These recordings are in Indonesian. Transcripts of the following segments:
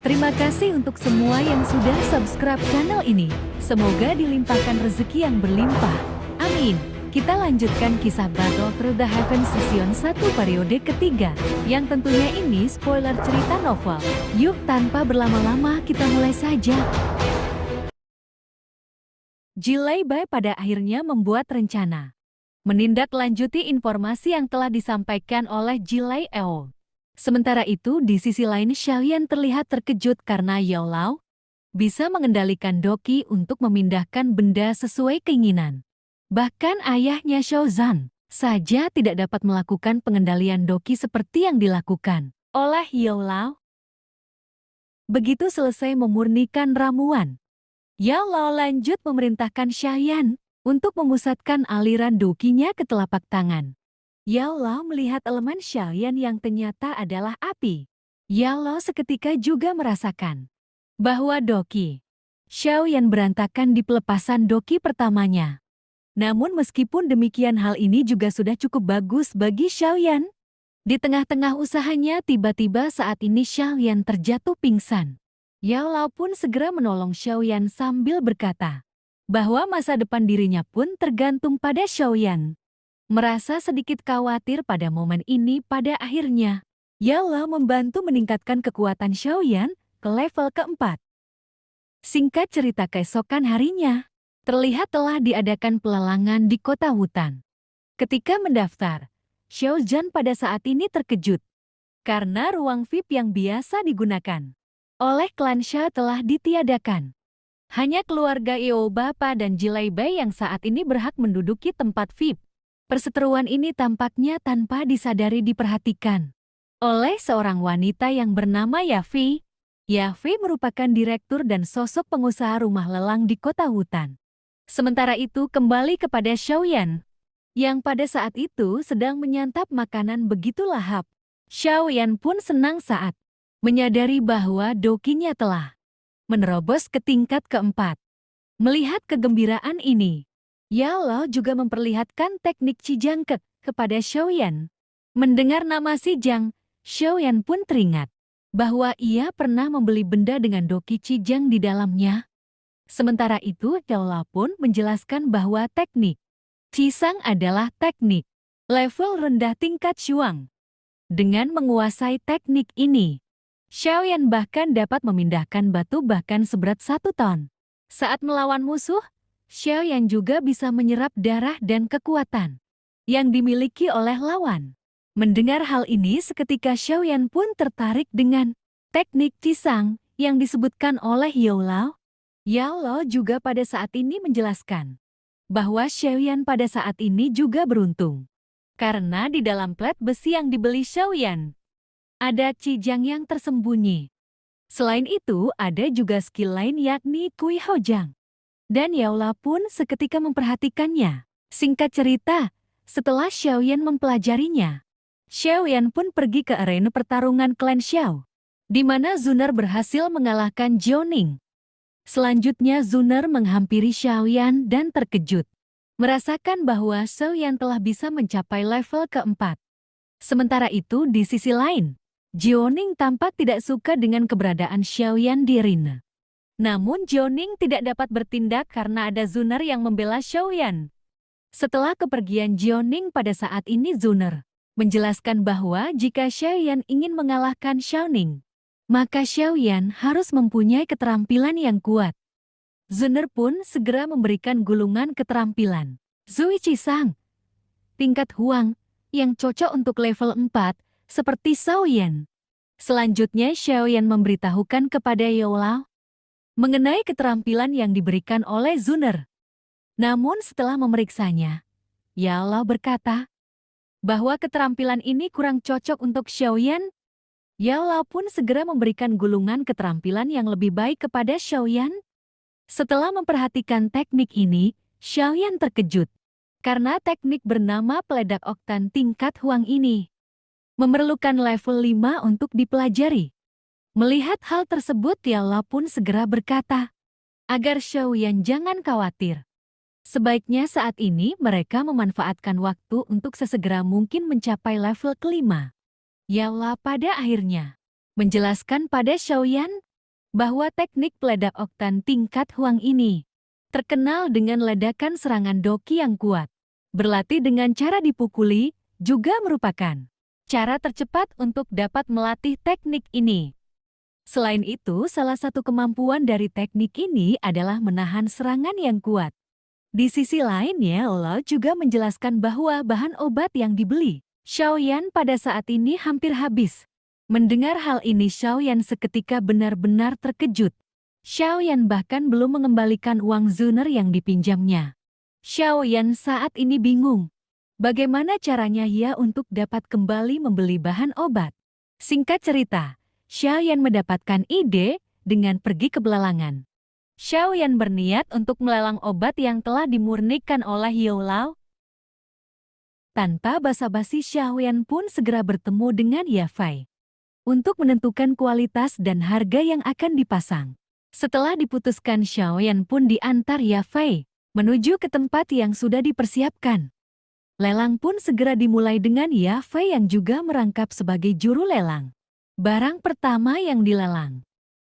Terima kasih untuk semua yang sudah subscribe channel ini. Semoga dilimpahkan rezeki yang berlimpah. Amin. Kita lanjutkan kisah Battle Through the Heavens Season 1 periode ketiga, yang tentunya ini spoiler cerita novel. Yuk tanpa berlama-lama kita mulai saja. Jilai Bai pada akhirnya membuat rencana menindaklanjuti informasi yang telah disampaikan oleh Jilai Eo. Sementara itu di sisi lain Xiaoyan terlihat terkejut karena Yao Lao bisa mengendalikan Doki untuk memindahkan benda sesuai keinginan. Bahkan ayahnya Xiao Zhan saja tidak dapat melakukan pengendalian Doki seperti yang dilakukan oleh Yao Lao. Begitu selesai memurnikan ramuan, Yao Lao lanjut memerintahkan Xiaoyan untuk memusatkan aliran Dokinya ke telapak tangan. Yao Lao melihat elemen Xiaoyan yang ternyata adalah api. Yao Lao seketika juga merasakan bahwa Doki Xiaoyan berantakan di pelepasan Doki pertamanya. Namun meskipun demikian hal ini juga sudah cukup bagus bagi Xiaoyan. Di tengah-tengah usahanya tiba-tiba saat ini Xiaoyan terjatuh pingsan. Yao Lao pun segera menolong Xiaoyan sambil berkata bahwa masa depan dirinya pun tergantung pada Xiaoyan. Merasa sedikit khawatir pada momen ini pada akhirnya, Yao Lao membantu meningkatkan kekuatan Xiaoyan ke level keempat. Singkat cerita keesokan harinya, terlihat telah diadakan pelelangan di kota hutan. Ketika mendaftar, Xiao Zhan pada saat ini terkejut karena ruang VIP yang biasa digunakan oleh klan Xia telah ditiadakan. Hanya keluarga Yao Bapa dan Jilai Bai yang saat ini berhak menduduki tempat VIP. Perseteruan ini tampaknya tanpa disadari diperhatikan oleh seorang wanita yang bernama Yafi. Yafi merupakan direktur dan sosok pengusaha rumah lelang di kota hutan. Sementara itu kembali kepada Xiaoyan, yang pada saat itu sedang menyantap makanan begitu lahap. Xiaoyan pun senang saat menyadari bahwa Dokinya telah menerobos ke tingkat keempat. Melihat kegembiraan ini, Yao Lao juga memperlihatkan teknik Cijang kepada Xiaoyan. Mendengar nama Cijang, Xiaoyan pun teringat bahwa ia pernah membeli benda dengan Doki Cijang di dalamnya. Sementara itu, Yao Lao pun menjelaskan bahwa teknik Cisang adalah teknik level rendah tingkat Shuang. Dengan menguasai teknik ini, Xiaoyan bahkan dapat memindahkan batu bahkan seberat 1 ton. Saat melawan musuh, Xiaoyan juga bisa menyerap darah dan kekuatan yang dimiliki oleh lawan. Mendengar hal ini seketika Xiaoyan pun tertarik dengan teknik Cisang yang disebutkan oleh Yao Lao. Yao Lao juga pada saat ini menjelaskan bahwa Xiaoyan pada saat ini juga beruntung. Karena di dalam plat besi yang dibeli Xiaoyan, ada Cijang yang tersembunyi. Selain itu, ada juga skill lain yakni Kui Hojang. Dan Yao Lao pun seketika memperhatikannya. Singkat cerita, setelah Xiaoyan mempelajarinya, Xiaoyan pun pergi ke arena pertarungan klan Xiao, di mana Zuner berhasil mengalahkan Jiaoning. Selanjutnya Zuner menghampiri Xiaoyan dan terkejut merasakan bahwa Xiaoyan telah bisa mencapai level keempat. Sementara itu di sisi lain, Jiaoning tampak tidak suka dengan keberadaan Xiaoyan di arena. Namun Jiaoning tidak dapat bertindak karena ada Zuner yang membela Xiaoyan. Setelah kepergian Jiaoning pada saat ini Zuner menjelaskan bahwa jika Xiaoyan ingin mengalahkan Xiaoning, maka Xiaoyan harus mempunyai keterampilan yang kuat. Zuner pun segera memberikan gulungan keterampilan Zui Cisang tingkat Huang yang cocok untuk level 4 seperti Xiaoyan. Selanjutnya Xiaoyan memberitahukan kepada Yao Lao mengenai keterampilan yang diberikan oleh Zuner. Namun setelah memeriksanya, Yao Lao berkata bahwa keterampilan ini kurang cocok untuk Xiaoyan. Yao Lao pun segera memberikan gulungan keterampilan yang lebih baik kepada Xiaoyan. Setelah memperhatikan teknik ini, Xiaoyan terkejut karena teknik bernama peledak oktan tingkat Huang ini memerlukan level 5 untuk dipelajari. Melihat hal tersebut, Yao Lao pun segera berkata agar Xiaoyan jangan khawatir. Sebaiknya saat ini mereka memanfaatkan waktu untuk sesegera mungkin mencapai level kelima. Yao Lao pada akhirnya menjelaskan pada Xiaoyan bahwa teknik peledak oktan tingkat Huang ini terkenal dengan ledakan serangan doki yang kuat. Berlatih dengan cara dipukuli juga merupakan cara tercepat untuk dapat melatih teknik ini. Selain itu, salah satu kemampuan dari teknik ini adalah menahan serangan yang kuat. Di sisi lain, Lau juga menjelaskan bahwa bahan obat yang dibeli Xiaoyan pada saat ini hampir habis. Mendengar hal ini, Xiaoyan seketika benar-benar terkejut. Xiaoyan bahkan belum mengembalikan uang Zuner yang dipinjamnya. Xiaoyan saat ini bingung. Bagaimana caranya ia untuk dapat kembali membeli bahan obat? Singkat cerita, Xiaoyan mendapatkan ide dengan pergi ke belalangan. Xiaoyan berniat untuk melelang obat yang telah dimurnikan oleh Lau. Tanpa basa-basi, Xiaoyan pun segera bertemu dengan Yafei untuk menentukan kualitas dan harga yang akan dipasang. Setelah diputuskan, Xiaoyan pun diantar Yafei menuju ke tempat yang sudah dipersiapkan. Lelang pun segera dimulai dengan Yafei yang juga merangkap sebagai juru lelang. Barang pertama yang dilelang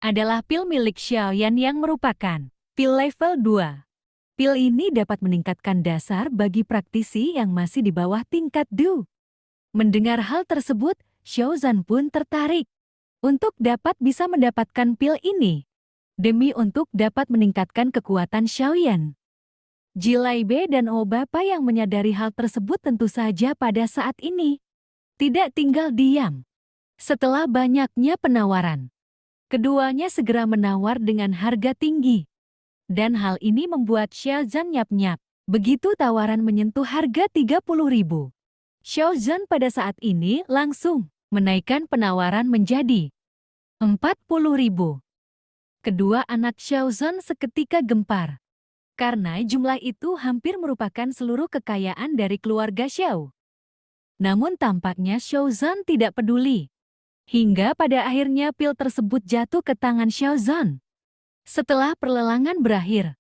adalah pil milik Xiaoyan yang merupakan pil level 2. Pil ini dapat meningkatkan dasar bagi praktisi yang masih di bawah tingkat Du. Mendengar hal tersebut, Xiaozan pun tertarik untuk dapat bisa mendapatkan pil ini demi untuk dapat meningkatkan kekuatan Xiaoyan. Jilai Bei dan Obapa yang menyadari hal tersebut tentu saja pada saat ini tidak tinggal diam. Setelah banyaknya penawaran, keduanya segera menawar dengan harga tinggi. Dan hal ini membuat Xiaozan nyap-nyap. Begitu tawaran menyentuh harga 30.000. Xiaozan pada saat ini langsung menaikkan penawaran menjadi 40.000. Kedua anak Xiaozan seketika gempar. Karena jumlah itu hampir merupakan seluruh kekayaan dari keluarga Xiao. Namun tampaknya Xiaozan tidak peduli. Hingga pada akhirnya pil tersebut jatuh ke tangan Xiaozan. Setelah perlelangan berakhir,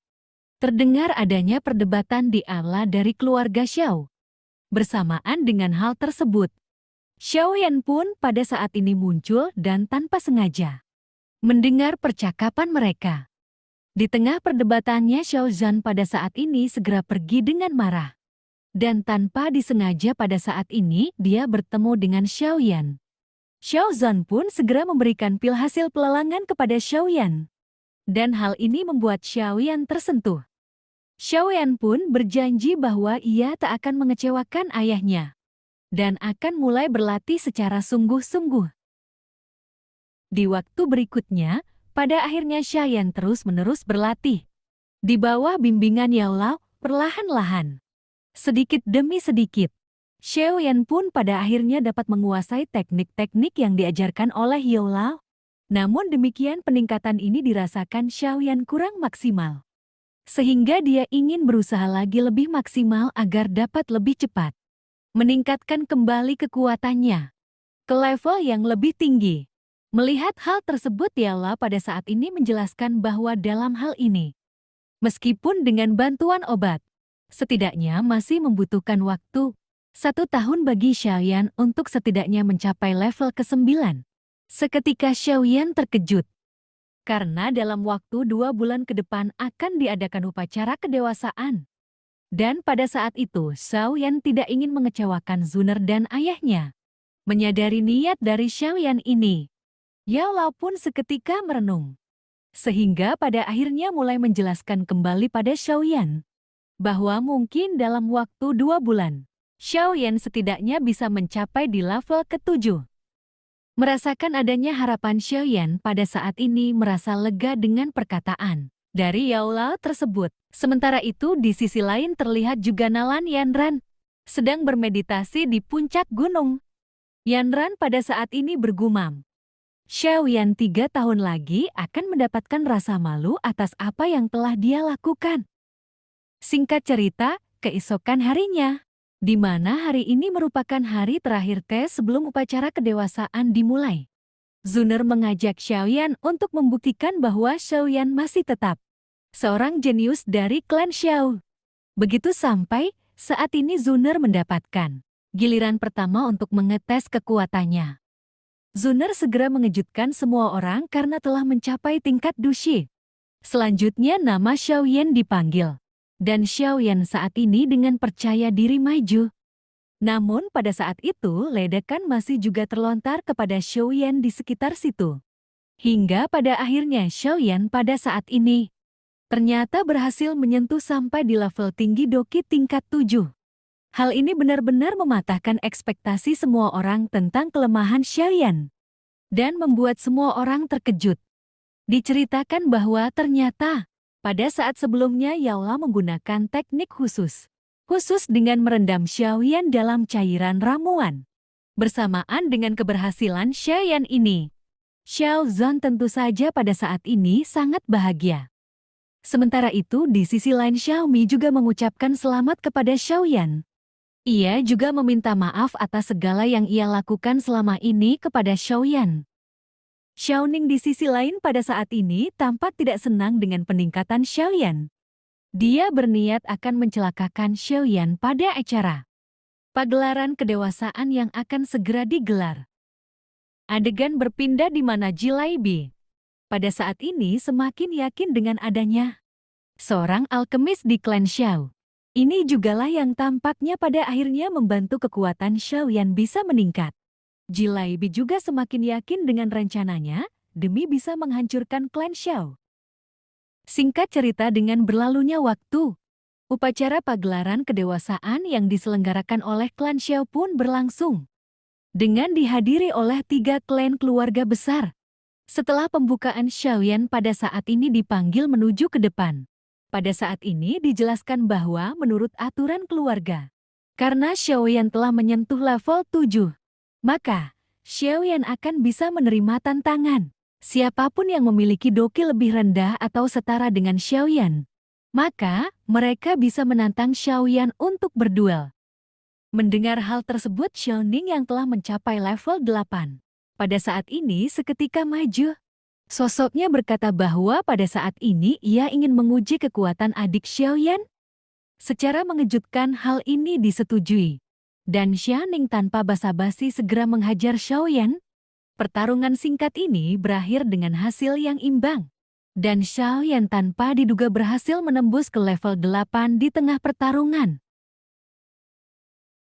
terdengar adanya perdebatan di aula dari keluarga Xiao. Bersamaan dengan hal tersebut, Xiaoyan pun pada saat ini muncul dan tanpa sengaja mendengar percakapan mereka. Di tengah perdebatannya, Xiaozan pada saat ini segera pergi dengan marah. Dan tanpa disengaja pada saat ini dia bertemu dengan Xiaoyan. Xiaozan pun segera memberikan pil hasil pelelangan kepada Xiaoyan. Dan hal ini membuat Xiaoyan tersentuh. Xiaoyan pun berjanji bahwa ia tak akan mengecewakan ayahnya. Dan akan mulai berlatih secara sungguh-sungguh. Di waktu berikutnya, pada akhirnya Xiaoyan terus-menerus berlatih. Di bawah bimbingan Lau, perlahan-lahan, sedikit demi sedikit, Xiaoyan pun pada akhirnya dapat menguasai teknik-teknik yang diajarkan oleh Lau. Namun demikian peningkatan ini dirasakan Xiaoyan kurang maksimal. Sehingga dia ingin berusaha lagi lebih maksimal agar dapat lebih cepat meningkatkan kembali kekuatannya ke level yang lebih tinggi. Melihat hal tersebut, Lau pada saat ini menjelaskan bahwa dalam hal ini, meskipun dengan bantuan obat, setidaknya masih membutuhkan waktu 1 tahun bagi Xiaoyan untuk setidaknya mencapai level ke-9. Seketika Xiaoyan terkejut. Karena dalam waktu 2 bulan ke depan akan diadakan upacara kedewasaan. Dan pada saat itu, Xiaoyan tidak ingin mengecewakan Zuner dan ayahnya. Menyadari niat dari Xiaoyan ini, Lau pun seketika merenung. Sehingga pada akhirnya mulai menjelaskan kembali pada Xiaoyan bahwa mungkin dalam waktu 2 bulan, Xiaoyan setidaknya bisa mencapai di level ke-7. Merasakan adanya harapan, Xiaoyan pada saat ini merasa lega dengan perkataan dari Lau tersebut. Sementara itu di sisi lain terlihat juga Nalan Yanran sedang bermeditasi di puncak gunung. Yanran pada saat ini bergumam. Xiaoyan 3 tahun lagi akan mendapatkan rasa malu atas apa yang telah dia lakukan. Singkat cerita, keesokan harinya, di mana hari ini merupakan hari terakhir tes sebelum upacara kedewasaan dimulai. Zuner mengajak Xiaoyan untuk membuktikan bahwa Xiaoyan masih tetap seorang jenius dari klan Xiao. Begitu sampai, saat ini Zuner mendapatkan giliran pertama untuk mengetes kekuatannya. Zuner segera mengejutkan semua orang karena telah mencapai tingkat Dushi. Selanjutnya nama Xiaoyan dipanggil. Dan Xiaoyan saat ini dengan percaya diri maju. Namun pada saat itu ledakan masih juga terlontar kepada Xiaoyan di sekitar situ. Hingga pada akhirnya Xiaoyan pada saat ini ternyata berhasil menyentuh sampai di level tinggi Doki tingkat 7. Hal ini benar-benar mematahkan ekspektasi semua orang tentang kelemahan Xiaoyan. Dan membuat semua orang terkejut. Diceritakan bahwa ternyata pada saat sebelumnya Yaola menggunakan teknik khusus dengan merendam Xiaoyan dalam cairan ramuan. Bersamaan dengan keberhasilan Xiaoyan ini, Xiao Zhan tentu saja pada saat ini sangat bahagia. Sementara itu di sisi lain Xiaomi juga mengucapkan selamat kepada Xiaoyan. Ia juga meminta maaf atas segala yang ia lakukan selama ini kepada Xiaoyan. Xiaoning di sisi lain pada saat ini tampak tidak senang dengan peningkatan Xiaoyan. Dia berniat akan mencelakakan Xiaoyan pada acara pagelaran kedewasaan yang akan segera digelar. Adegan berpindah di mana Jilaibi pada saat ini semakin yakin dengan adanya seorang alkemis di klan Xiao. Ini jugalah yang tampaknya pada akhirnya membantu kekuatan Xiaoyan bisa meningkat. Jilaibi juga semakin yakin dengan rencananya demi bisa menghancurkan klan Xiao. Singkat cerita dengan berlalunya waktu, upacara pagelaran kedewasaan yang diselenggarakan oleh klan Xiao pun berlangsung. Dengan dihadiri oleh 3 klan keluarga besar. Setelah pembukaan Xiaoyan pada saat ini dipanggil menuju ke depan. Pada saat ini dijelaskan bahwa menurut aturan keluarga, karena Xiaoyan telah menyentuh level 7, maka Xiaoyan akan bisa menerima tantangan. Siapapun yang memiliki doki lebih rendah atau setara dengan Xiaoyan, maka mereka bisa menantang Xiaoyan untuk berduel. Mendengar hal tersebut, Xiaoning yang telah mencapai level 8 pada saat ini seketika maju. Sosoknya berkata bahwa pada saat ini ia ingin menguji kekuatan adik Xiaoyan. Secara mengejutkan hal ini disetujui. Dan Xiaoning tanpa basa-basi segera menghajar Xiaoyan. Pertarungan singkat ini berakhir dengan hasil yang imbang. Dan Xiaoyan tanpa diduga berhasil menembus ke level 8 di tengah pertarungan.